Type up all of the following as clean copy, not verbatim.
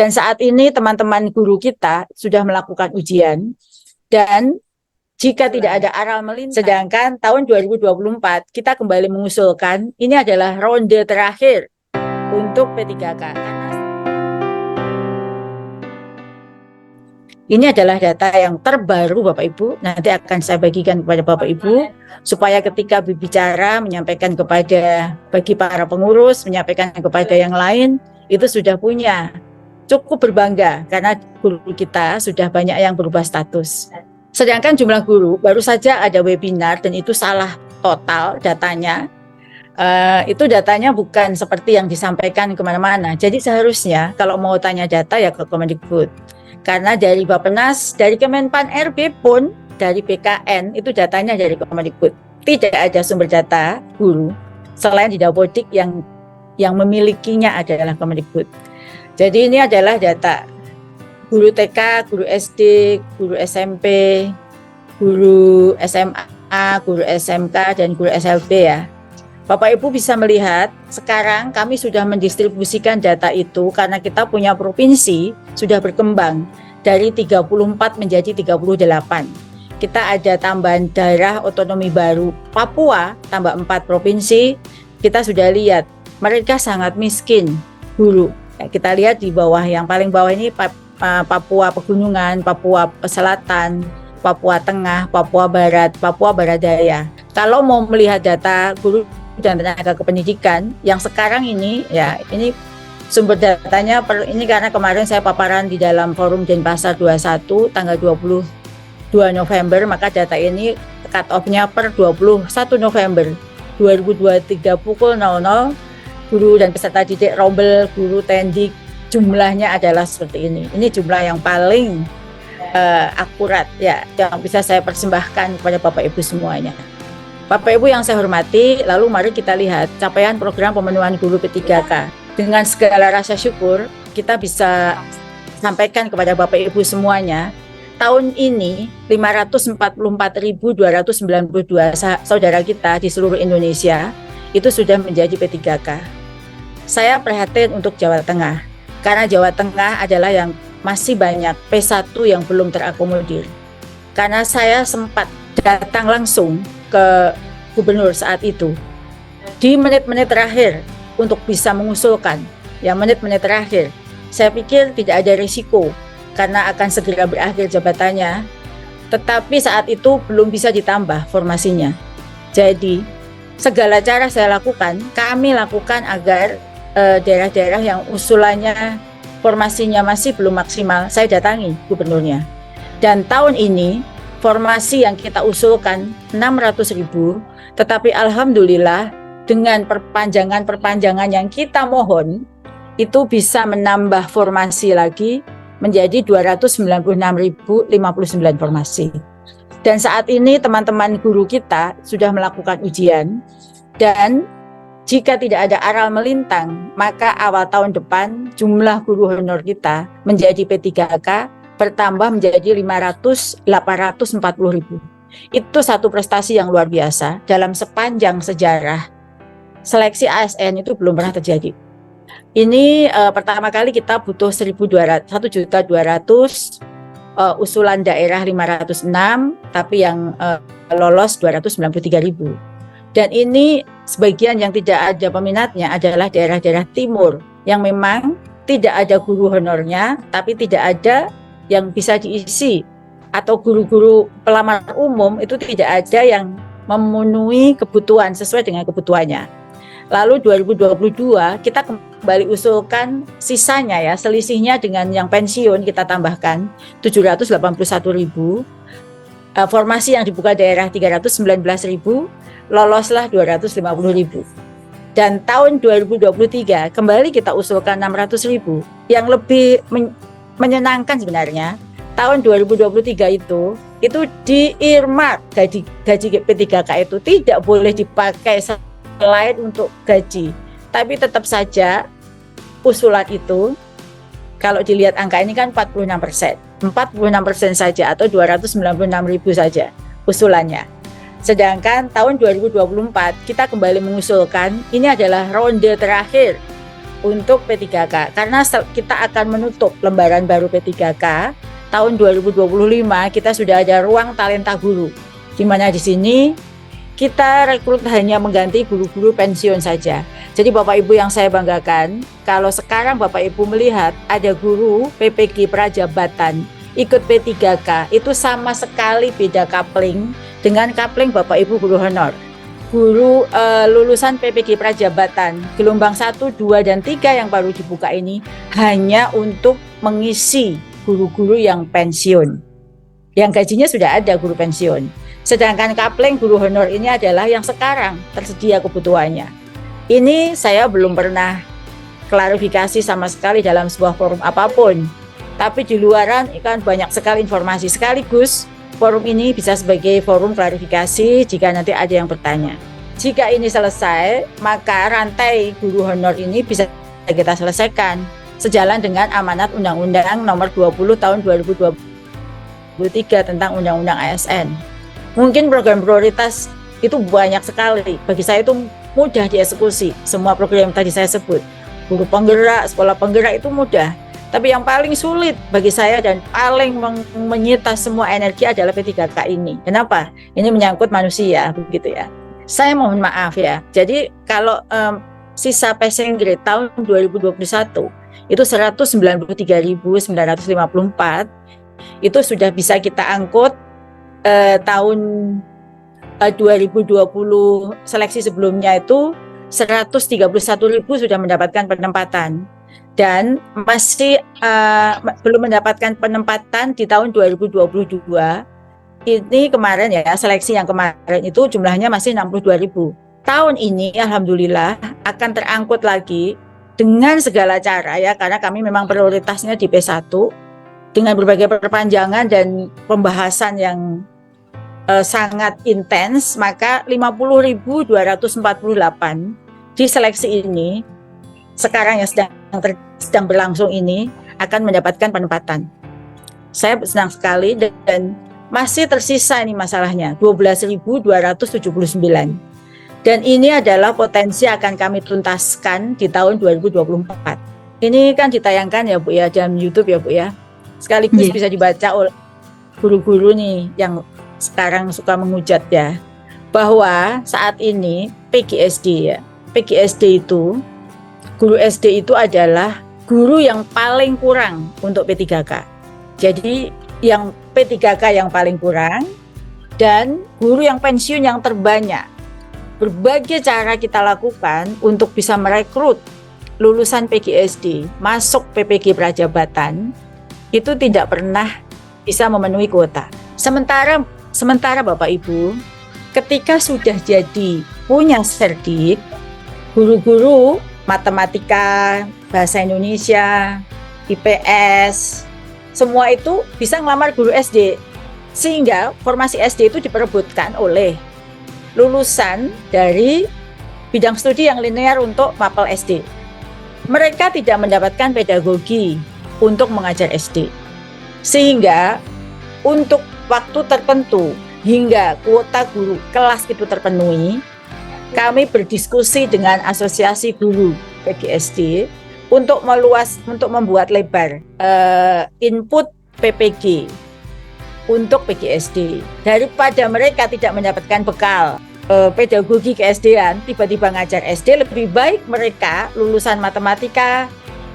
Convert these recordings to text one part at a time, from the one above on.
Dan saat ini teman-teman guru kita sudah melakukan ujian dan jika tidak ada aral melintang, sedangkan tahun 2024 kita kembali mengusulkan ini adalah ronde terakhir untuk P3K. Ini adalah data yang terbaru Bapak Ibu, nanti akan saya bagikan kepada Bapak Ibu, supaya ketika berbicara, menyampaikan kepada bagi para pengurus, menyampaikan kepada yang lain, itu sudah punya. Cukup berbangga, karena guru kita sudah banyak yang berubah status. Sedangkan jumlah guru, baru saja ada webinar, dan itu salah total datanya. Itu datanya bukan seperti yang disampaikan kemana-mana. Jadi seharusnya, kalau mau tanya data ya ke Kemendikbud. Karena dari Bappenas, dari Kemenpan RB pun, dari BKN, itu datanya dari Kemendikbud. Tidak ada sumber data guru, selain di Dapodik yang memilikinya adalah Kemendikbud. Jadi ini adalah data guru TK, guru SD, guru SMP, guru SMA, guru SMK, dan guru SLB ya. Bapak Ibu bisa melihat sekarang kami sudah mendistribusikan data itu karena kita punya provinsi sudah berkembang dari 34 menjadi 38. Kita ada tambahan daerah otonomi baru Papua tambah 4 provinsi. Kita sudah lihat mereka sangat miskin guru. Kita lihat di bawah, yang paling bawah ini Papua Pegunungan, Papua Selatan, Papua Tengah, Papua Barat, Papua Barat Daya. Kalau mau melihat data guru dan tenaga kependidikan yang sekarang ini, ya ini sumber datanya ini karena kemarin saya paparan di dalam forum Denpasar 21 tanggal 22 November, maka data ini cut off-nya per 21 November 2023 pukul 00. Guru dan peserta didik Rombel, guru Tendik, jumlahnya adalah seperti ini. Ini jumlah yang paling akurat ya, yang bisa saya persembahkan kepada Bapak Ibu semuanya. Bapak Ibu yang saya hormati, lalu mari kita lihat capaian program pemenuhan guru P3K. Dengan segala rasa syukur, kita bisa sampaikan kepada Bapak Ibu semuanya, tahun ini 544.292 saudara kita di seluruh Indonesia itu sudah menjadi P3K. Saya prihatin untuk Jawa Tengah, karena Jawa Tengah adalah yang masih banyak P1 yang belum terakomodir. Karena saya sempat datang langsung ke gubernur saat itu, di menit-menit terakhir untuk bisa mengusulkan, yang menit-menit terakhir, saya pikir tidak ada risiko, karena akan segera berakhir jabatannya, tetapi saat itu belum bisa ditambah formasinya. Jadi, segala cara saya lakukan, kami lakukan agar daerah-daerah yang usulannya formasinya masih belum maksimal, saya datangi gubernurnya. Dan tahun ini formasi yang kita usulkan 600.000, tetapi alhamdulillah dengan perpanjangan yang kita mohon itu bisa menambah formasi lagi menjadi 296.059 formasi. Dan saat ini teman-teman guru kita sudah melakukan ujian, dan jika tidak ada aral melintang, maka awal tahun depan jumlah guru honor kita menjadi P3K bertambah menjadi 840.000. Itu satu prestasi yang luar biasa dalam sepanjang sejarah seleksi ASN, itu belum pernah terjadi. Ini pertama kali kita butuh 1.200 usulan daerah 506, tapi yang lolos 293.000. Dan ini sebagian yang tidak ada peminatnya adalah daerah-daerah timur yang memang tidak ada guru honornya, tapi tidak ada yang bisa diisi, atau guru-guru pelamar umum itu tidak ada yang memenuhi kebutuhan sesuai dengan kebutuhannya. Lalu 2022 kita kembali usulkan sisanya ya, selisihnya dengan yang pensiun kita tambahkan 781.000. Formasi yang dibuka daerah 319.000, loloslah 250.000. Dan tahun 2023 kembali kita usulkan 600.000. Yang lebih menyenangkan sebenarnya, tahun 2023 itu di earmark gaji P3K itu tidak boleh dipakai selain untuk gaji. Tapi tetap saja usulan itu, kalau dilihat angka ini kan 46%. 46% saja atau 296.000 saja usulannya. Sedangkan tahun 2024 kita kembali mengusulkan ini adalah ronde terakhir untuk P3K karena kita akan menutup lembaran baru P3K tahun 2025. Kita sudah ada ruang talenta guru, di mana di sini kita rekrut hanya mengganti guru-guru pensiun saja. Jadi Bapak Ibu yang saya banggakan, kalau sekarang Bapak Ibu melihat ada guru PPG Prajabatan ikut P3K, itu sama sekali beda coupling dengan coupling Bapak Ibu guru honor. Guru lulusan PPG Prajabatan gelombang 1, 2, dan 3 yang baru dibuka ini hanya untuk mengisi guru-guru yang pensiun, yang gajinya sudah ada guru pensiun. Sedangkan coupling guru honor ini adalah yang sekarang tersedia kebutuhannya. Ini saya belum pernah klarifikasi sama sekali dalam sebuah forum apapun, tapi di luaran kan banyak sekali informasi. Sekaligus forum ini bisa sebagai forum klarifikasi jika nanti ada yang bertanya. Jika ini selesai, maka rantai guru honor ini bisa kita selesaikan sejalan dengan amanat Undang-Undang Nomor 20 Tahun 2023 tentang Undang-Undang ASN. Mungkin program prioritas itu banyak sekali. Bagi saya itu mudah dieksekusi. Semua program yang tadi saya sebut, guru penggerak, sekolah penggerak itu mudah. Tapi yang paling sulit bagi saya dan paling menyita semua energi adalah P3K ini. Kenapa? Ini menyangkut manusia, begitu ya. Saya mohon maaf ya. Jadi kalau sisa passing grade tahun 2021 itu 193.954, itu sudah bisa kita angkut. Tahun 2020 seleksi sebelumnya itu 131.000 sudah mendapatkan penempatan. Dan masih belum mendapatkan penempatan di tahun 2022. Ini kemarin ya, seleksi yang kemarin itu jumlahnya masih 62.000. Tahun ini alhamdulillah akan terangkut lagi dengan segala cara ya, karena kami memang prioritasnya di P1 dengan berbagai perpanjangan dan pembahasan yang sangat intens. Maka 50.248 di seleksi ini sekarang yang sedang berlangsung ini akan mendapatkan penempatan. Saya senang sekali dan masih tersisa ini masalahnya 12.279, dan ini adalah potensi akan kami tuntaskan di tahun 2024. Ini kan ditayangkan ya Bu ya, dalam YouTube ya Bu ya, sekaligus bisa dibaca oleh guru-guru nih yang sekarang suka menghujat ya, bahwa saat ini PGSD ya, PGSD itu guru SD itu adalah guru yang paling kurang untuk P3K. Jadi yang P3K yang paling kurang dan guru yang pensiun yang terbanyak. Berbagai cara kita lakukan untuk bisa merekrut lulusan PGSD masuk PPG Prajabatan itu tidak pernah bisa memenuhi kuota. Sementara Bapak Ibu, ketika sudah jadi punya serdik, guru-guru matematika, bahasa Indonesia, IPS, semua itu bisa ngelamar guru SD. Sehingga formasi SD itu diperebutkan oleh lulusan dari bidang studi yang linear untuk mapel SD. Mereka tidak mendapatkan pedagogi untuk mengajar SD. Sehingga untuk waktu tertentu hingga kuota guru kelas itu terpenuhi, kami berdiskusi dengan asosiasi guru PGSD untuk membuat lebar input PPG untuk PGSD. Daripada mereka tidak mendapatkan bekal pedagogi ke-SD-an, tiba-tiba ngajar SD, lebih baik mereka lulusan matematika,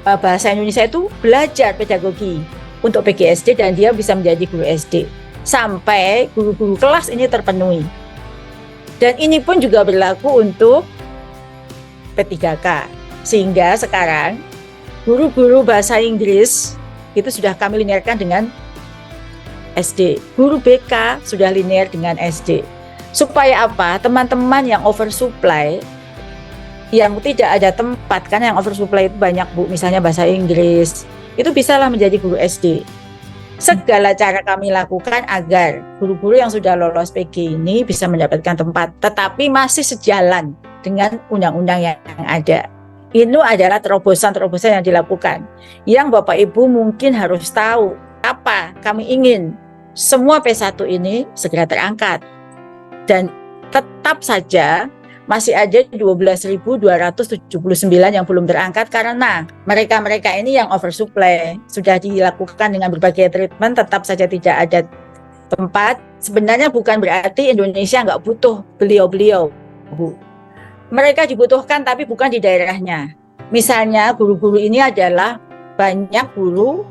bahasa Indonesia itu belajar pedagogi untuk PGSD dan dia bisa menjadi guru SD sampai guru-guru kelas ini terpenuhi. Dan ini pun juga berlaku untuk P3K. Sehingga sekarang guru-guru bahasa Inggris itu sudah kami linearkan dengan SD. Guru BK sudah linear dengan SD. Supaya apa? Teman-teman yang oversupply, yang tidak ada tempat, kan yang oversupply itu banyak Bu, misalnya bahasa Inggris, itu bisalah menjadi guru SD. Segala cara kami lakukan agar guru-guru yang sudah lolos PG ini bisa mendapatkan tempat, tetapi masih sejalan dengan undang-undang yang ada. Ini adalah terobosan-terobosan yang dilakukan, yang Bapak Ibu mungkin harus tahu apa kami ingin semua P1 ini segera terangkat. Dan tetap saja masih ada 12.279 yang belum terangkat karena mereka-mereka ini yang oversupply. Sudah dilakukan dengan berbagai treatment, tetap saja tidak ada tempat. Sebenarnya bukan berarti Indonesia nggak butuh beliau-beliau, Bu. Mereka dibutuhkan tapi bukan di daerahnya. Misalnya guru-guru ini adalah banyak guru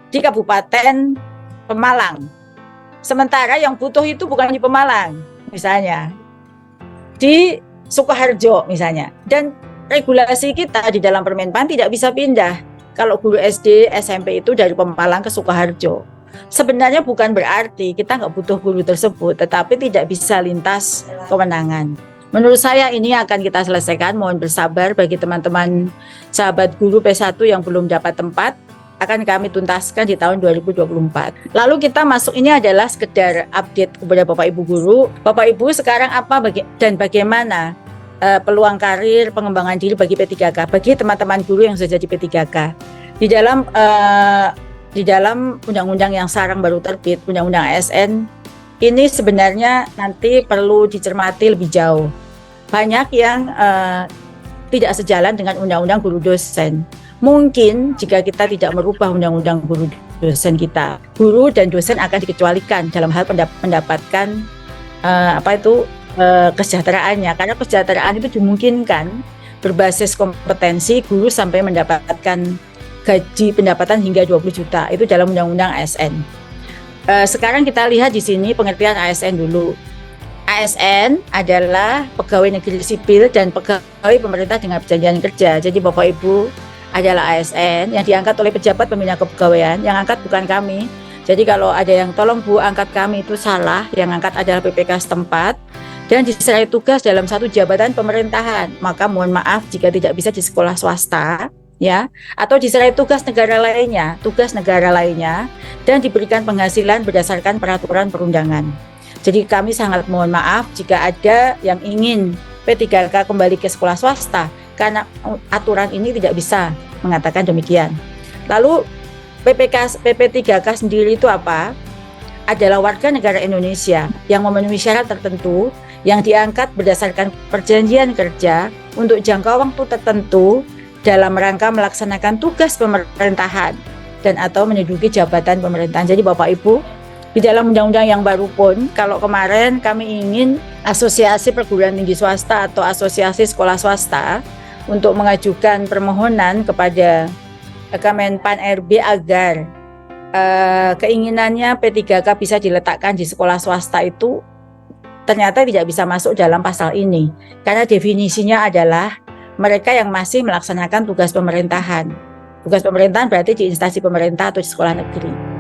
di Kabupaten Pemalang. Sementara yang butuh itu bukan di Pemalang, misalnya di Sukoharjo misalnya. Dan regulasi kita di dalam Permenpan tidak bisa pindah kalau guru SD, SMP itu dari Pemalang ke Sukoharjo. Sebenarnya bukan berarti kita nggak butuh guru tersebut, tetapi tidak bisa lintas kewenangan. Menurut saya ini akan kita selesaikan, mohon bersabar bagi teman-teman sahabat guru P1 yang belum dapat tempat, akan kami tuntaskan di tahun 2024. Lalu kita masuk, ini adalah sekedar update kepada Bapak Ibu guru. Bapak Ibu sekarang apa dan bagaimana peluang karir, pengembangan diri bagi P3K, bagi teman-teman guru yang sudah jadi P3K. Di dalam undang-undang yang sekarang baru terbit, undang-undang ASN, ini sebenarnya nanti perlu dicermati lebih jauh. Banyak yang tidak sejalan dengan undang-undang guru dosen. Mungkin jika kita tidak merubah undang-undang guru dosen kita, guru dan dosen akan dikecualikan dalam hal mendapatkan kesejahteraannya. Karena kesejahteraan itu dimungkinkan berbasis kompetensi guru sampai mendapatkan gaji pendapatan hingga 20 juta. Itu dalam undang-undang ASN. Sekarang kita lihat di sini pengertian ASN dulu. ASN adalah pegawai negeri sipil dan pegawai pemerintah dengan perjanjian kerja. Jadi Bapak Ibu adalah ASN yang diangkat oleh pejabat pembina kepegawaian, yang angkat bukan kami. Jadi kalau ada yang tolong Bu angkat kami itu salah, yang angkat adalah PPK setempat dan diserai tugas dalam satu jabatan pemerintahan. Maka mohon maaf jika tidak bisa di sekolah swasta, ya, atau diserai tugas negara lainnya dan diberikan penghasilan berdasarkan peraturan perundangan. Jadi kami sangat mohon maaf jika ada yang ingin P3K kembali ke sekolah swasta karena aturan ini tidak bisa mengatakan demikian. Lalu PP3K sendiri itu apa? Adalah warga negara Indonesia yang memenuhi syarat tertentu yang diangkat berdasarkan perjanjian kerja untuk jangka waktu tertentu dalam rangka melaksanakan tugas pemerintahan dan atau menduduki jabatan pemerintahan. Jadi Bapak Ibu, di dalam undang-undang yang baru pun, kalau kemarin kami ingin asosiasi perguruan tinggi swasta atau asosiasi sekolah swasta untuk mengajukan permohonan kepada Kemenpan RB agar keinginannya P3K bisa diletakkan di sekolah swasta itu ternyata tidak bisa masuk dalam pasal ini. Karena definisinya adalah mereka yang masih melaksanakan tugas pemerintahan. Tugas pemerintahan berarti di instansi pemerintah atau di sekolah negeri.